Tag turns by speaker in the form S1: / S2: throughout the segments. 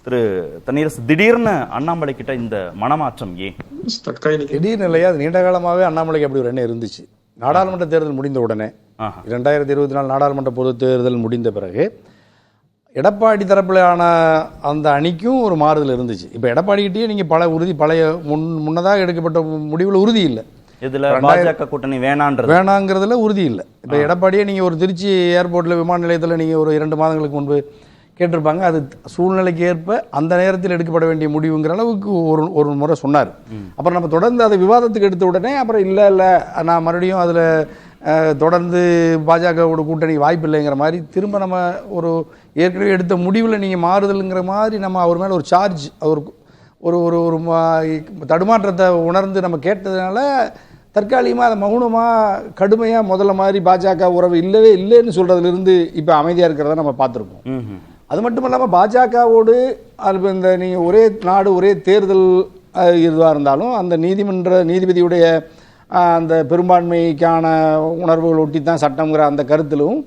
S1: திரு தண்ணீரசு, திடீர்னு அண்ணாமலை கிட்ட இந்த மனமாற்றம் ஏன்?
S2: திடீர்னு இல்லையா, அது நீண்ட காலமாகவே அண்ணாமலைக்கு அப்படி ஒரு எண்ணம் இருந்துச்சு. நாடாளுமன்ற தேர்தல் முடிந்த உடனே 2024 நாடாளுமன்ற பொது தேர்தல் முடிந்த பிறகு எடப்பாடி தரப்பிலான அந்த அணிக்கும் ஒரு மாறுதல் இருந்துச்சு. இப்போ எடப்பாடிக்கிட்டே நீங்கள் பழைய முன்னதாக எடுக்கப்பட்ட முடிவில் உறுதி இல்லை.
S1: இதில் பாஜக கூட்டணி
S2: வேணாங்கிறதுல உறுதி இல்லை. இப்போ எடப்பாடியே நீங்கள் ஒரு திருச்சி ஏர்போர்ட்டில் விமான நிலையத்தில் நீங்கள் ஒரு 2 மாதங்களுக்கு முன்பு கேட்டிருப்பாங்க. அது சூழ்நிலைக்கு ஏற்ப அந்த நேரத்தில் எடுக்கப்பட வேண்டிய முடிவுங்கிற அளவுக்கு ஒரு முறை சொன்னார். அப்புறம் நம்ம தொடர்ந்து அதை விவாதத்துக்கு எடுத்த உடனே அப்புறம் இல்லை நான் மறுபடியும் அதில் தொடர்ந்து பாஜகவோட கூட்டணி வாய்ப்பு இல்லைங்கிற மாதிரி திரும்ப நம்ம ஒரு ஏற்கனவே எடுத்த முடிவில் நீங்கள் மாறுதலுங்கிற மாதிரி நம்ம அவர் மேலே ஒரு சார்ஜ், அவருக்கு ஒரு தடுமாற்றத்தை உணர்ந்து நம்ம கேட்டதுனால தற்காலிகமாக அதை மௌனமாக கடுமையாக முதல்ல மாதிரி பாஜக உறவு இல்லைன்னு சொல்கிறதுலேருந்து இப்போ அமைதியாக இருக்கிறத நம்ம பார்த்துருப்போம். அது மட்டும் இல்லாமல் பாஜகவோடு இந்த நீங்கள் ஒரே நாடு ஒரே தேர்தல் இதுவாக இருந்தாலும் அந்த நீதிபதியுடைய அந்த பெரும்பான்மைக்கான உணர்வுகள் ஒட்டி தான் சட்டங்கிற அந்த கருத்திலும்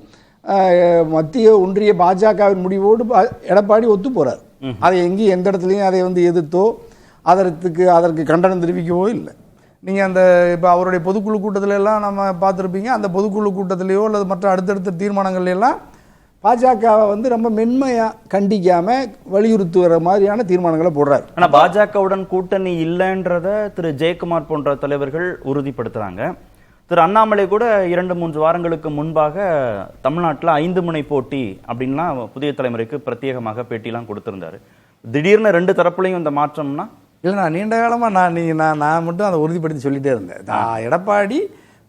S2: மத்திய ஒன்றிய பாஜகவின் முடிவோடு எடப்பாடி ஒத்து போகிறார். அதை எங்கேயும் எந்த இடத்துலையும் அதை எதிர்த்தோ அதற்கு கண்டனம் தெரிவிக்கவோ இல்லை. நீங்கள் அந்த இப்போ அவருடைய பொதுக்குழு கூட்டத்தில எல்லாம் நம்ம பார்த்துருப்பீங்க. அந்த பொதுக்குழு கூட்டத்திலேயோ அல்லது மற்ற அடுத்தடுத்த தீர்மானங்கள்லாம் பாஜகவை ரொம்ப மென்மையாக கண்டிக்காமல் வலியுறுத்துகிற மாதிரியான தீர்மானங்களை போடுறாரு.
S1: ஆனால் பாஜகவுடன் கூட்டணி இல்லைன்றத திரு ஜெயக்குமார் போன்ற தலைவர்கள் உறுதிப்படுத்துகிறாங்க. திரு அண்ணாமலை கூட 2-3 வாரங்களுக்கு முன்பாக தமிழ்நாட்டில் 5 முனை போட்டி அப்படின்லாம் புதிய தலைமுறைக்கு பிரத்யேகமாக பேட்டிலாம் கொடுத்துருந்தாரு. திடீர்னு 2 தரப்புலையும் இந்த மாற்றம்னா
S2: இல்லை, நான் நீண்ட காலமாக நான் மட்டும் அதை உறுதிப்படுத்தி சொல்லிகிட்டே இருந்தேன். எடப்பாடி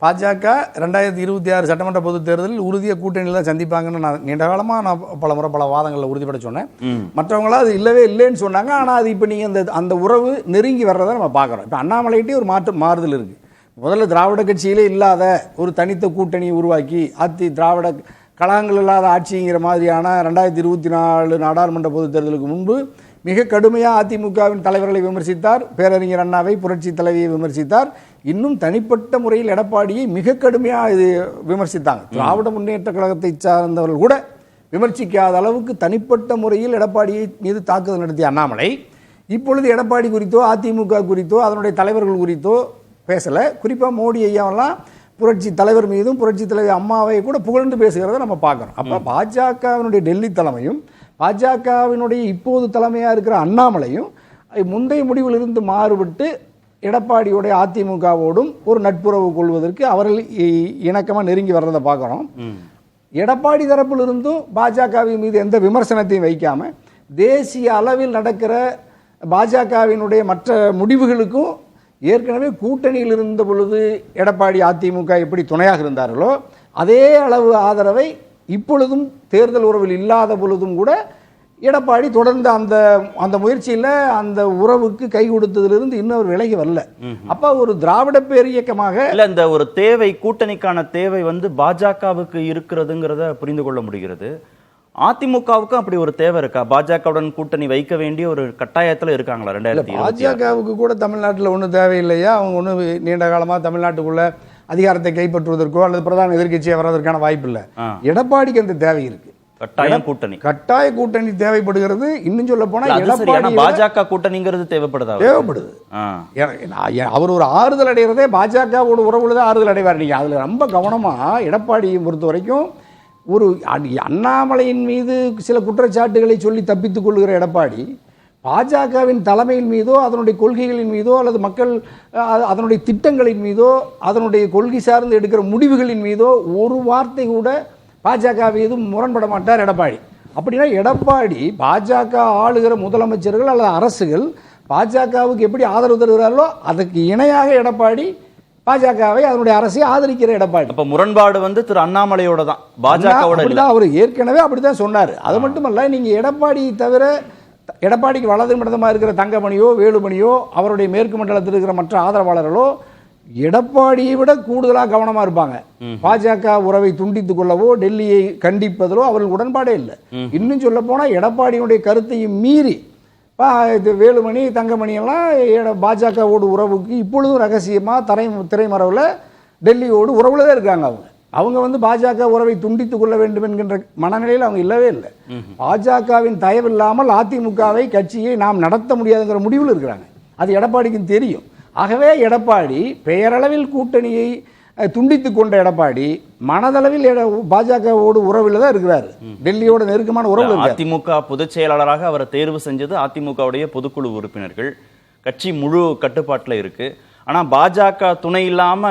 S2: பாஜக 2026 சட்டமன்ற பொது தேர்தலில் உறுதிய கூட்டணியில் தான் சந்திப்பாங்கன்னு நான் நீண்ட காலமாக பல வாதங்களில் உறுதிப்பட சொன்னேன். மற்றவங்களாம் அது இல்லைன்னு சொன்னாங்க. ஆனால் அது இப்போ நீங்கள் அந்த உறவு நெருங்கி வர்றதை நம்ம பார்க்குறோம். இப்போ அண்ணாமலைகிட்டே ஒரு மாறுதல் இருக்குது. முதல்ல திராவிட கட்சியிலே இல்லாத ஒரு தனித்த கூட்டணியை உருவாக்கி திராவிட கழகங்கள் இல்லாத ஆட்சிங்கிற மாதிரியான 2024 நாடாளுமன்ற பொது தேர்தலுக்கு முன்பு மிக கடுமையாக அதிமுகவின் தலைவர்களை விமர்சித்தார். பேரறிஞர் அண்ணாவை, புரட்சி தலைவியை விமர்சித்தார். இன்னும் தனிப்பட்ட முறையில் எடப்பாடியை மிக கடுமையாக விமர்சித்தாங்க. திராவிட முன்னேற்ற கழகத்தை சார்ந்தவர்கள் கூட விமர்சிக்காத அளவுக்கு தனிப்பட்ட முறையில் எடப்பாடியை மீது தாக்குதல் நடத்திய அண்ணாமலை இப்பொழுது எடப்பாடி குறித்தோ அதிமுக குறித்தோ அதனுடைய தலைவர்கள் குறித்தோ பேசலை. குறிப்பாக மோடி ஐயாவெல்லாம் புரட்சி தலைவர் மீதும் புரட்சி தலைவர் அம்மாவை கூட புகழ்ந்து பேசுகிறத நம்ம பார்க்குறோம். அப்போ பாஜகவினுடைய டெல்லி தலைமையும் பாஜகவினுடைய இப்போது தலைமையாக இருக்கிற அண்ணாமலையும் முந்தைய முடிவிலிருந்து மாறுபட்டு எடப்பாடியோடைய அதிமுகவோடும் ஒரு நட்புறவு கொள்வதற்கு அவர்கள் இணக்கமாக நெருங்கி வர்றதை பார்க்குறோம். எடப்பாடி தரப்பிலிருந்தும் பாஜகவின் மீது எந்த விமர்சனத்தையும் வைக்காமல் தேசிய அளவில் நடக்கிற பாஜகவினுடைய மற்ற முடிவுகளுக்கும் ஏற்கனவே கூட்டணியில் இருந்த பொழுது எடப்பாடி அதிமுக எப்படி துணையாக இருந்தார்களோ அதே அளவு ஆதரவை இப்பொழுதும் தேர்தல் உறவில் இல்லாத பொழுதும் கூட எடப்பாடி தொடர்ந்து அந்த முயற்சியில் அந்த உறவுக்கு கை கொடுத்ததிலிருந்து இன்னொரு விலகி வரல. அப்ப ஒரு திராவிட பேர் இயக்கமாக
S1: இல்ல, இந்த ஒரு தேவை, கூட்டணிக்கான தேவை பாஜகவுக்கு இருக்கிறதுங்கிறத புரிந்து கொள்ள முடிகிறது. அதிமுகவுக்கும் அப்படி ஒரு தேவை இருக்கா? பாஜகவுடன் கூட்டணி வைக்க வேண்டிய ஒரு கட்டாயத்தில் இருக்காங்களா? 2020
S2: பாஜகவுக்கு கூட தமிழ்நாட்டில் ஒன்றும் தேவையில்லையா? அவங்க ஒன்றும் நீண்ட காலமாக தமிழ்நாட்டுக்குள்ள அதிகாரத்தை கைப்பற்றுவதற்கோ அல்லது பிரதான எதிர்கட்சியாக வர்றதற்கான வாய்ப்பு இல்லை. எடப்பாடிக்கு அந்த தேவை இருக்கு. கட்டாய கூட்டணி தேவைப்படுகிறது. இன்னும் சொல்ல போனா எடப்பாடி
S1: பாஜக கூட்டணிங்கிறது தேவைப்படுது.
S2: அவர் ஒரு ஆறுதல் அடைகிறதே பாஜகவோட உறவுல ஆறுதல் அடைவார். நீங்க அதுல ரொம்ப கவனமா எடப்பாடியை பொறுத்த வரைக்கும் ஒரு அண்ணாமலையின் மீது சில குற்றச்சாட்டுகளை சொல்லி தப்பித்துக் கொள்கிற எடப்பாடி பாஜகவின் தலைமையின் மீதோ அதனுடைய கொள்கைகளின் மீதோ அல்லது மக்கள் அதனுடைய திட்டங்களின் மீதோ அதனுடைய கொள்கை சார்ந்து எடுக்கிற முடிவுகளின் மீதோ ஒரு வார்த்தை கூட பாஜக மீது முரண்பட மாட்டார் எடப்பாடி. அப்படின்னா எடப்பாடி பாஜக ஆளுகிற முதலமைச்சர்கள் அல்லது அரசுகள் பாஜகவுக்கு எப்படி ஆதரவு தருகிறார்களோ அதுக்கு இணையாக எடப்பாடி பாஜகவை அதனுடைய அரசை ஆதரிக்கிற எடப்பாடி.
S1: அப்ப முரண்பாடு திரு அண்ணாமலையோட தான், பாஜகவோட இல்ல.
S2: அவர் ஏற்கனவே அப்படித்தான் சொன்னார். அது மட்டுமல்ல, நீங்க எடப்பாடி தவிர எடப்பாடிக்கு வலது மண்டலமாக இருக்கிற தங்கமணியோ வேலுமணியோ அவருடைய மேற்கு மண்டலத்தில் இருக்கிற மற்ற ஆதரவாளர்களோ எடப்பாடியை விட கூடுதலாக கவனமாக இருப்பாங்க. பாஜக உறவை துண்டித்துக் கொள்ளவோ டெல்லியை கண்டிப்பதிலோ அவர்கள் உடன்பாடே இல்லை. இன்னும் சொல்ல போனால் எடப்பாடியினுடைய கருத்தையும் மீறி இது வேலுமணி தங்கமணி எல்லாம் பாஜகவோடு உறவுக்கு இப்பொழுதும் ரகசியமாக திரைமறைவில் டெல்லியோடு உறவுல தான் இருக்காங்க. அவங்க அவங்க வந்து பாஜக உறவை துண்டித்துக் கொள்ள வேண்டும் என்கின்ற மனநிலையில் அவங்க இல்லவே இல்லை. பாஜகவின் தயவு இல்லாமல் அதிமுகவை கட்சியை நாம் நடத்த முடியாதுங்கிற முடிவில் இருக்கிறாங்க. அது எடப்பாடிக்கும் தெரியும். ஆகவே எடப்பாடி பெயரளவில் கூட்டணியை துண்டித்துக் கொண்ட எடப்பாடி மனதளவில் பாஜகவோடு உறவில் தான் இருக்கிறார். டெல்லியோட நெருக்கமான உறவு.
S1: அதிமுக பொதுச் செயலாளராக அவரை தேர்வு செஞ்சது அதிமுகவுடைய பொதுக்குழு உறுப்பினர்கள். கட்சி முழு கட்டுப்பாட்டில் இருக்கு. ஆனா பாஜக துணை இல்லாம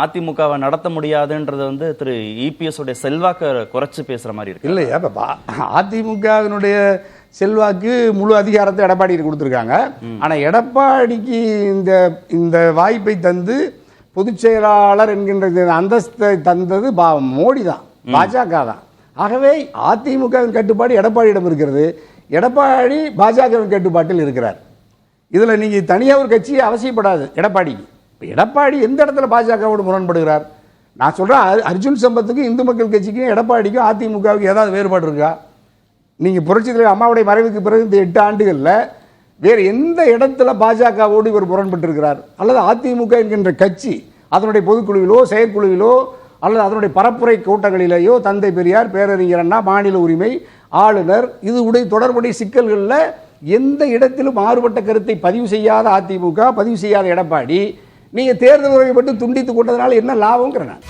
S1: அதிமுகவை நடத்த முடியாதுன்றது வந்து திரு இபிஎஸ் உடைய செல்வாக்க குறைச்சு பேசுற மாதிரி இருக்கு.
S2: இல்லையா, அதிமுகவினுடைய செல்வாக்கு முழு அதிகாரத்தை எடப்பாடி கொடுத்துருக்காங்க. ஆனா எடப்பாடிக்கு இந்த வாய்ப்பை தந்து பொதுச் செயலாளர் என்கின்ற அந்தஸ்தை தந்தது மோடி தான், பாஜக தான். ஆகவே அதிமுகவின் கட்டுப்பாடு எடப்பாடியிடம் இருக்கிறது. எடப்பாடி பாஜகவின் கட்டுப்பாட்டில் இருக்கிறார். இதில் நீங்கள் தனியாக ஒரு கட்சியை அவசியப்படாது எடப்பாடிக்கு. இப்போ எடப்பாடி எந்த இடத்துல பாஜகவோடு முரண்படுகிறார்? நான் சொல்கிறேன், அர்ஜுன் சம்பத்துக்கும் இந்து மக்கள் கட்சிக்கும் எடப்பாடிக்கும் அதிமுகவுக்கு ஏதாவது வேறுபாடு இருக்கா? நீங்கள் புரட்சித் தலைவர் அம்மாவுடைய மறைவுக்கு பிறகு இந்த 8 ஆண்டுகளில் வேறு எந்த இடத்துல பாஜகவோடு இவர் முரண்பட்டிருக்கிறார்? அல்லது அதிமுக என்கின்ற கட்சி அதனுடைய பொதுக்குழுவிலோ செயற்குழுவிலோ அல்லது அதனுடைய பரப்புரை கூட்டங்களிலேயோ தந்தை பெரியார், பேரறிஞர் அண்ணா, மாநில உரிமை, ஆளுநர், இது உடைய தொடர்புடைய சிக்கல்களில் எந்த இடத்திலும் மாறுபட்ட கருத்தை பதிவு செய்யாத அதிமுக, பதிவு செய்யாத எடப்பாடி நீங்கள் தேர்தல் முறையை மட்டும் துண்டித்து கொண்டதுனால என்ன லாபம்ங்கிறேன்.